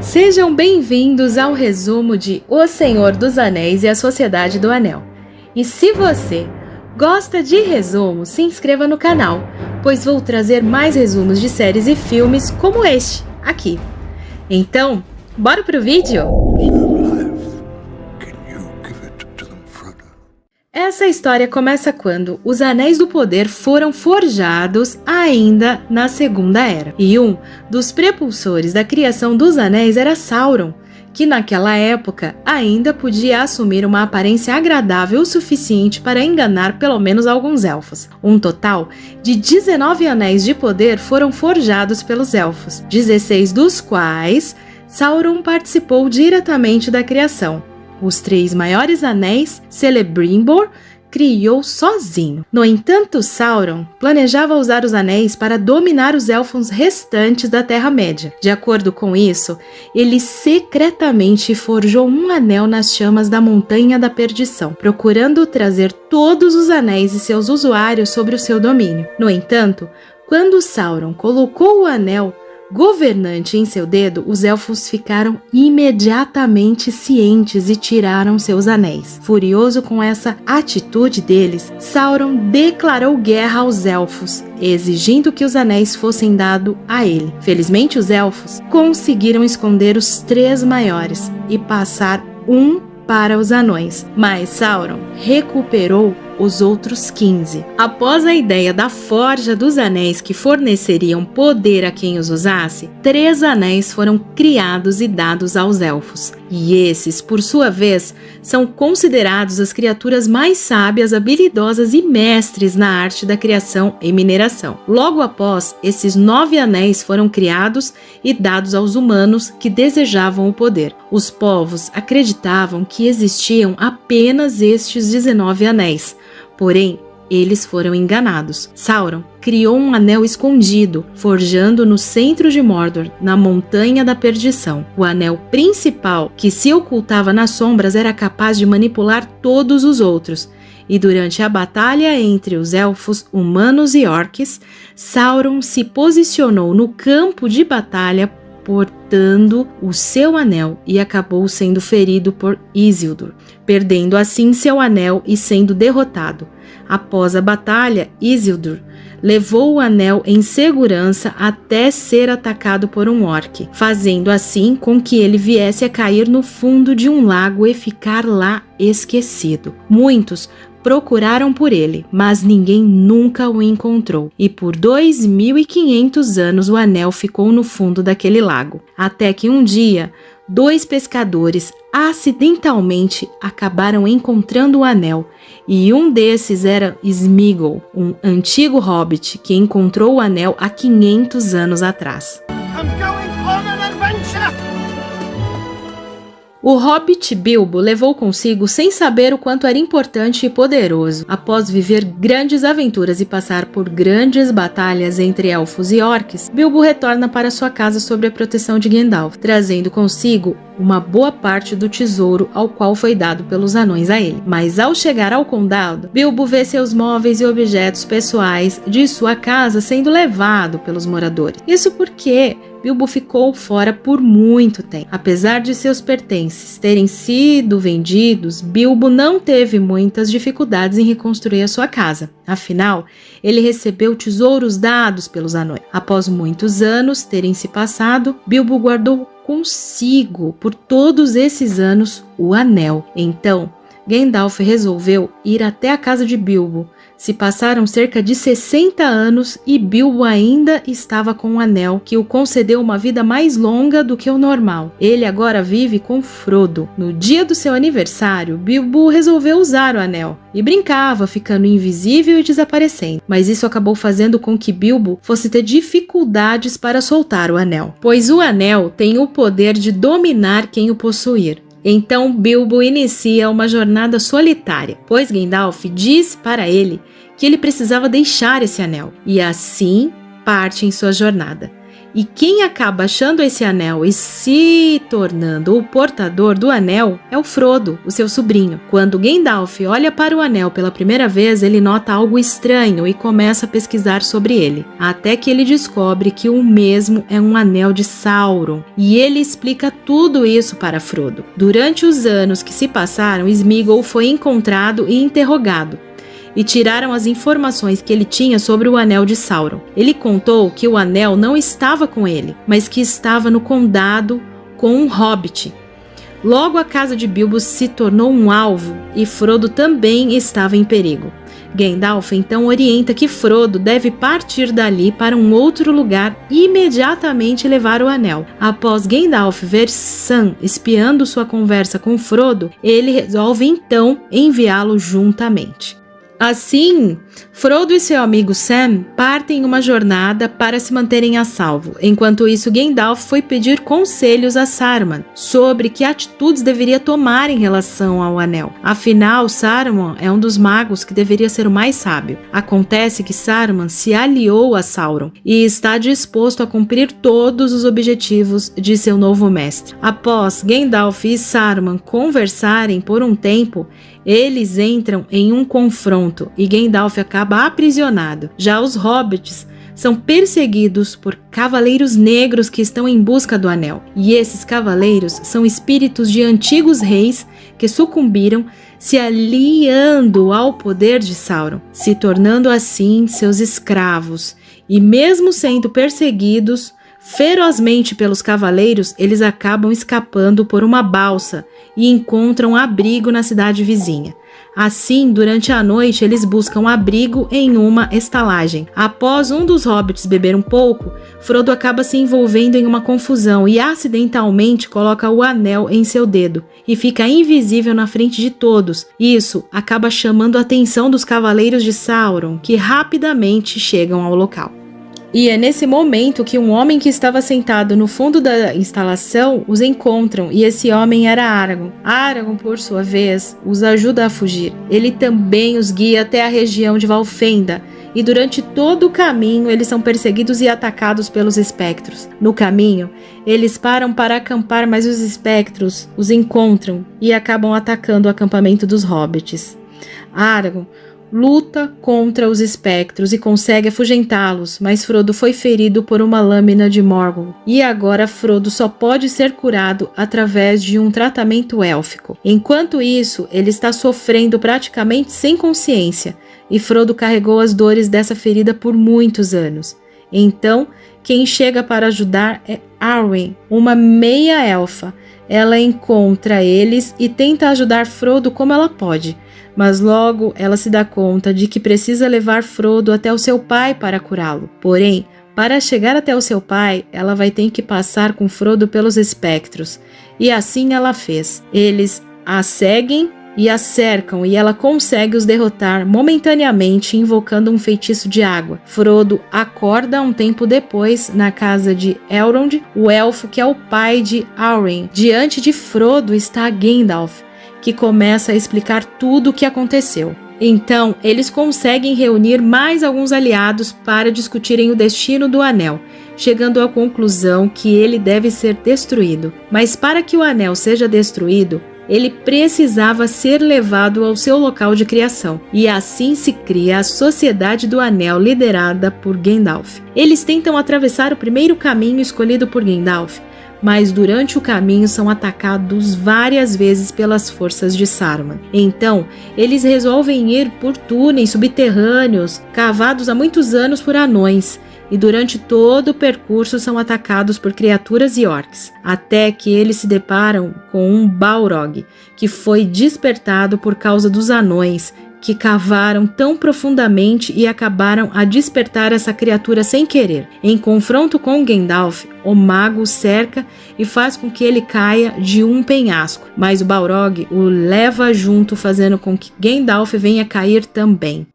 Sejam bem-vindos ao resumo de O Senhor dos Anéis e a Sociedade do Anel. E se você gosta de resumos, se inscreva no canal, pois vou trazer mais resumos de séries e filmes como este, aqui. Então, bora pro vídeo? Essa história começa quando os Anéis do Poder foram forjados ainda na Segunda Era. E um dos prepulsores da criação dos Anéis era Sauron, que naquela época ainda podia assumir uma aparência agradável o suficiente para enganar pelo menos alguns elfos. Um total de 19 Anéis de Poder foram forjados pelos elfos, 16 dos quais Sauron participou diretamente da criação. Os 3 maiores anéis, Celebrimbor criou sozinho. No entanto, Sauron planejava usar os anéis para dominar os elfos restantes da Terra-média. De acordo com isso, ele secretamente forjou um anel nas chamas da Montanha da Perdição, procurando trazer todos os anéis e seus usuários sobre o seu domínio. No entanto, quando Sauron colocou o anel governante em seu dedo, os elfos ficaram imediatamente cientes e tiraram seus anéis. Furioso com essa atitude deles, Sauron declarou guerra aos elfos, exigindo que os anéis fossem dados a ele. Felizmente, os elfos conseguiram esconder os 3 maiores e passar um para os anões, mas Sauron recuperou os outros 15. Após a ideia da forja dos anéis que forneceriam poder a quem os usasse, 3 anéis foram criados e dados aos elfos. E esses, por sua vez, são considerados as criaturas mais sábias, habilidosas e mestres na arte da criação e mineração. Logo após, esses 9 anéis foram criados e dados aos humanos que desejavam o poder. Os povos acreditavam que existiam apenas estes 19 anéis. Porém, eles foram enganados. Sauron criou um anel escondido, forjando no centro de Mordor, na Montanha da Perdição. O anel principal, que se ocultava nas sombras, era capaz de manipular todos os outros. E durante a batalha entre os elfos, humanos e orques, Sauron se posicionou no campo de batalha portando o seu anel e acabou sendo ferido por Isildur, perdendo assim seu anel e sendo derrotado. Após a batalha, Isildur levou o anel em segurança até ser atacado por um orc, fazendo assim com que ele viesse a cair no fundo de um lago e ficar lá esquecido. Muitos procuraram por ele, mas ninguém nunca o encontrou, e por 2.500 anos o anel ficou no fundo daquele lago, até que um dia 2 pescadores acidentalmente acabaram encontrando o anel, e um desses era Sméagol, um antigo hobbit que encontrou o anel há 500 anos atrás. O hobbit Bilbo levou consigo sem saber o quanto era importante e poderoso. Após viver grandes aventuras e passar por grandes batalhas entre elfos e orques, Bilbo retorna para sua casa sob a proteção de Gandalf, trazendo consigo uma boa parte do tesouro ao qual foi dado pelos anões a ele. Mas ao chegar ao condado, Bilbo vê seus móveis e objetos pessoais de sua casa sendo levado pelos moradores. Isso porque Bilbo ficou fora por muito tempo. Apesar de seus pertences terem sido vendidos, Bilbo não teve muitas dificuldades em reconstruir a sua casa. Afinal, ele recebeu tesouros dados pelos anões. Após muitos anos terem se passado, Bilbo guardou consigo por todos esses anos o anel. Então, Gandalf resolveu ir até a casa de Bilbo. Se passaram cerca de 60 anos e Bilbo ainda estava com o anel, que o concedeu uma vida mais longa do que o normal. Ele agora vive com Frodo. No dia do seu aniversário, Bilbo resolveu usar o anel e brincava, ficando invisível e desaparecendo. Mas isso acabou fazendo com que Bilbo fosse ter dificuldades para soltar o anel, pois o anel tem o poder de dominar quem o possuir. Então Bilbo inicia uma jornada solitária, pois Gandalf diz para ele que ele precisava deixar esse anel, e assim parte em sua jornada. E quem acaba achando esse anel e se tornando o portador do anel é o Frodo, o seu sobrinho. Quando Gandalf olha para o anel pela primeira vez, ele nota algo estranho e começa a pesquisar sobre ele, até que ele descobre que o mesmo é um anel de Sauron, e ele explica tudo isso para Frodo. Durante os anos que se passaram, Sméagol foi encontrado e interrogado, e tiraram as informações que ele tinha sobre o anel de Sauron. Ele contou que o anel não estava com ele, mas que estava no condado com um hobbit. Logo a casa de Bilbo se tornou um alvo e Frodo também estava em perigo. Gandalf então orienta que Frodo deve partir dali para um outro lugar e imediatamente levar o anel. Após Gandalf ver Sam espiando sua conversa com Frodo, ele resolve então enviá-lo juntamente. Assim, Frodo e seu amigo Sam partem em uma jornada para se manterem a salvo. Enquanto isso, Gandalf foi pedir conselhos a Saruman sobre que atitudes deveria tomar em relação ao anel. Afinal, Saruman é um dos magos que deveria ser o mais sábio. Acontece que Saruman se aliou a Sauron e está disposto a cumprir todos os objetivos de seu novo mestre. Após Gandalf e Saruman conversarem por um tempo, eles entram em um confronto e Gandalf acaba aprisionado. Já os hobbits são perseguidos por cavaleiros negros que estão em busca do anel. E esses cavaleiros são espíritos de antigos reis que sucumbiram, se aliando ao poder de Sauron, se tornando assim seus escravos. E mesmo sendo perseguidos ferozmente pelos cavaleiros, eles acabam escapando por uma balsa e encontram abrigo na cidade vizinha. Assim, durante a noite, eles buscam abrigo em uma estalagem. Após um dos hobbits beber um pouco, Frodo acaba se envolvendo em uma confusão e acidentalmente coloca o anel em seu dedo e fica invisível na frente de todos. Isso acaba chamando a atenção dos cavaleiros de Sauron, que rapidamente chegam ao local. E é nesse momento que um homem que estava sentado no fundo da instalação os encontram, e esse homem era Aragorn. Aragorn, por sua vez, os ajuda a fugir. Ele também os guia até a região de Valfenda, e durante todo o caminho eles são perseguidos e atacados pelos espectros. No caminho, eles param para acampar, mas os espectros os encontram e acabam atacando o acampamento dos hobbits. Aragorn luta contra os espectros e consegue afugentá-los, mas Frodo foi ferido por uma lâmina de Morgul, e agora Frodo só pode ser curado através de um tratamento élfico. Enquanto isso, ele está sofrendo praticamente sem consciência, e Frodo carregou as dores dessa ferida por muitos anos. Então, quem chega para ajudar é Arwen, uma meia-elfa. Ela encontra eles e tenta ajudar Frodo como ela pode, mas logo ela se dá conta de que precisa levar Frodo até o seu pai para curá-lo. Porém, para chegar até o seu pai, ela vai ter que passar com Frodo pelos espectros, e assim ela fez. Eles a seguem e a cercam, e ela consegue os derrotar momentaneamente invocando um feitiço de água. Frodo acorda um tempo depois na casa de Elrond, o elfo que é o pai de Arwen. Diante de Frodo está Gandalf, que começa a explicar tudo o que aconteceu. Então, eles conseguem reunir mais alguns aliados para discutirem o destino do anel, chegando à conclusão que ele deve ser destruído. Mas para que o anel seja destruído, ele precisava ser levado ao seu local de criação, e assim se cria a Sociedade do Anel, liderada por Gandalf. Eles tentam atravessar o primeiro caminho escolhido por Gandalf, mas durante o caminho são atacados várias vezes pelas forças de Saruman. Então, eles resolvem ir por túneis subterrâneos, cavados há muitos anos por anões, e durante todo o percurso são atacados por criaturas e orcs, até que eles se deparam com um Balrog, que foi despertado por causa dos anões, que cavaram tão profundamente e acabaram a despertar essa criatura sem querer. Em confronto com Gandalf, o mago o cerca e faz com que ele caia de um penhasco, mas o Balrog o leva junto, fazendo com que Gandalf venha cair também.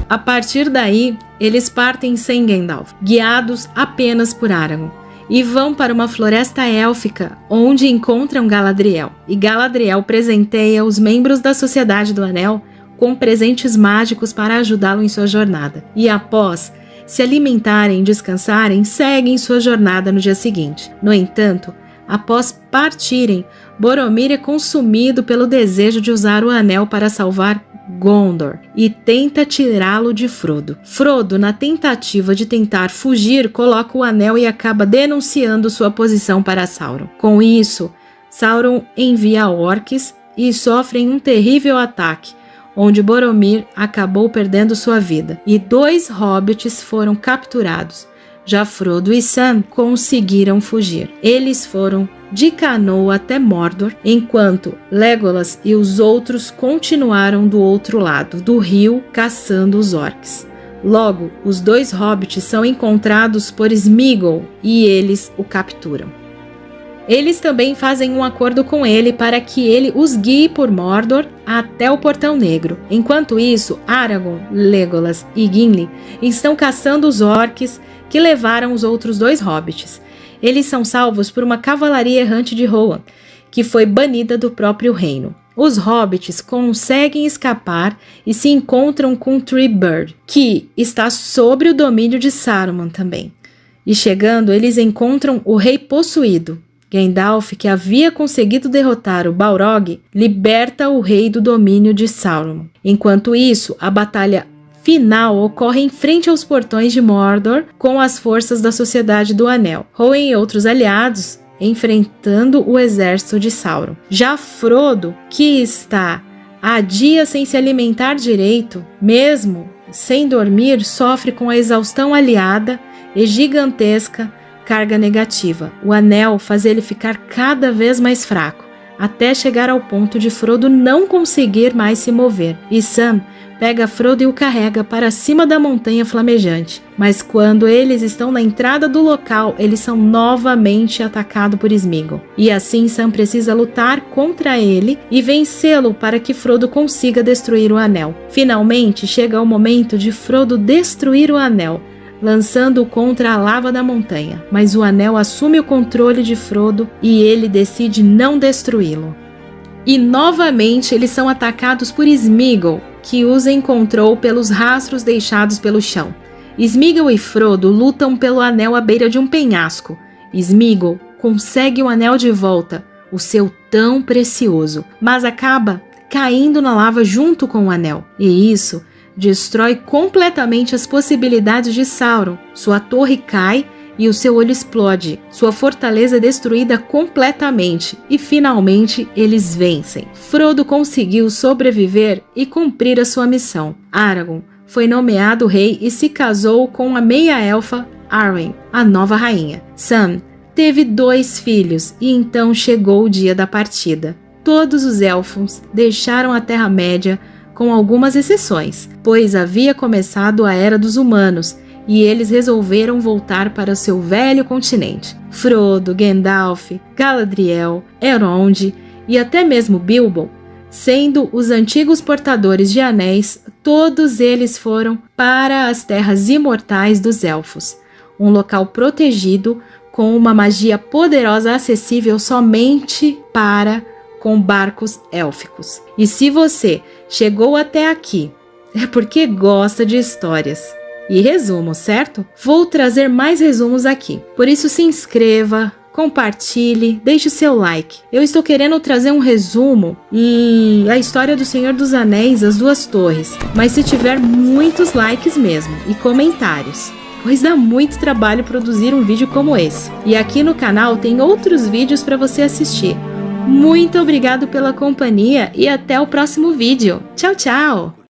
A partir daí, eles partem sem Gandalf, guiados apenas por Aragorn, e vão para uma floresta élfica, onde encontram Galadriel. E Galadriel presenteia os membros da Sociedade do Anel com presentes mágicos para ajudá-lo em sua jornada. E após se alimentarem e descansarem, seguem sua jornada no dia seguinte. No entanto, após partirem, Boromir é consumido pelo desejo de usar o anel para salvar Gondor e tenta tirá-lo de Frodo. Frodo, na tentativa de tentar fugir, coloca o anel e acaba denunciando sua posição para Sauron. Com isso, Sauron envia orques e sofrem um terrível ataque, onde Boromir acabou perdendo sua vida, e 2 hobbits foram capturados. Já Frodo e Sam conseguiram fugir. Eles foram de canoa até Mordor, enquanto Legolas e os outros continuaram do outro lado do rio caçando os orcs. Logo, os 2 hobbits são encontrados por Sméagol e eles o capturam. Eles também fazem um acordo com ele para que ele os guie por Mordor até o Portão Negro. Enquanto isso, Aragorn, Legolas e Gimli estão caçando os orcs que levaram os outros 2 hobbits. Eles são salvos por uma cavalaria errante de Rohan, que foi banida do próprio reino. Os hobbits conseguem escapar e se encontram com Treebird, que está sob o domínio de Saruman também. E chegando, eles encontram o Rei Possuído. Gandalf, que havia conseguido derrotar o Balrog, liberta o rei do domínio de Sauron. Enquanto isso, a batalha final ocorre em frente aos portões de Mordor com as forças da Sociedade do Anel, Rohan e outros aliados enfrentando o exército de Sauron. Já Frodo, que está há dias sem se alimentar direito, mesmo sem dormir, sofre com a exaustão aliada e gigantesca carga negativa. O anel faz ele ficar cada vez mais fraco, até chegar ao ponto de Frodo não conseguir mais se mover. E Sam pega Frodo e o carrega para cima da montanha flamejante. Mas quando eles estão na entrada do local, eles são novamente atacados por Sméagol. E assim Sam precisa lutar contra ele e vencê-lo para que Frodo consiga destruir o anel. Finalmente chega o momento de Frodo destruir o anel, lançando-o contra a lava da montanha, mas o anel assume o controle de Frodo e ele decide não destruí-lo. E novamente eles são atacados por Sméagol, que os encontrou pelos rastros deixados pelo chão. Sméagol e Frodo lutam pelo anel à beira de um penhasco. Sméagol consegue o anel de volta, o seu tão precioso, mas acaba caindo na lava junto com o anel. E isso destrói completamente as possibilidades de Sauron. Sua torre cai e o seu olho explode. Sua fortaleza é destruída completamente e finalmente eles vencem. Frodo conseguiu sobreviver e cumprir a sua missão. Aragorn foi nomeado rei e se casou com a meia-elfa Arwen, a nova rainha. Sam teve 2 filhos e então chegou o dia da partida. Todos os elfos deixaram a Terra-média, com algumas exceções, pois havia começado a Era dos Humanos e eles resolveram voltar para o seu velho continente. Frodo, Gandalf, Galadriel, Elrond e até mesmo Bilbo, sendo os antigos portadores de anéis, todos eles foram para as terras imortais dos elfos, um local protegido com uma magia poderosa acessível somente com barcos élficos. E se você chegou até aqui, é porque gosta de histórias e resumos, certo? Vou trazer mais resumos aqui. Por isso se inscreva, compartilhe, deixe seu like. Eu estou querendo trazer um resumo e a história do Senhor dos Anéis, As Duas Torres, mas se tiver muitos likes mesmo e comentários, pois dá muito trabalho produzir um vídeo como esse. E aqui no canal tem outros vídeos para você assistir. Muito obrigado pela companhia e até o próximo vídeo. Tchau, tchau!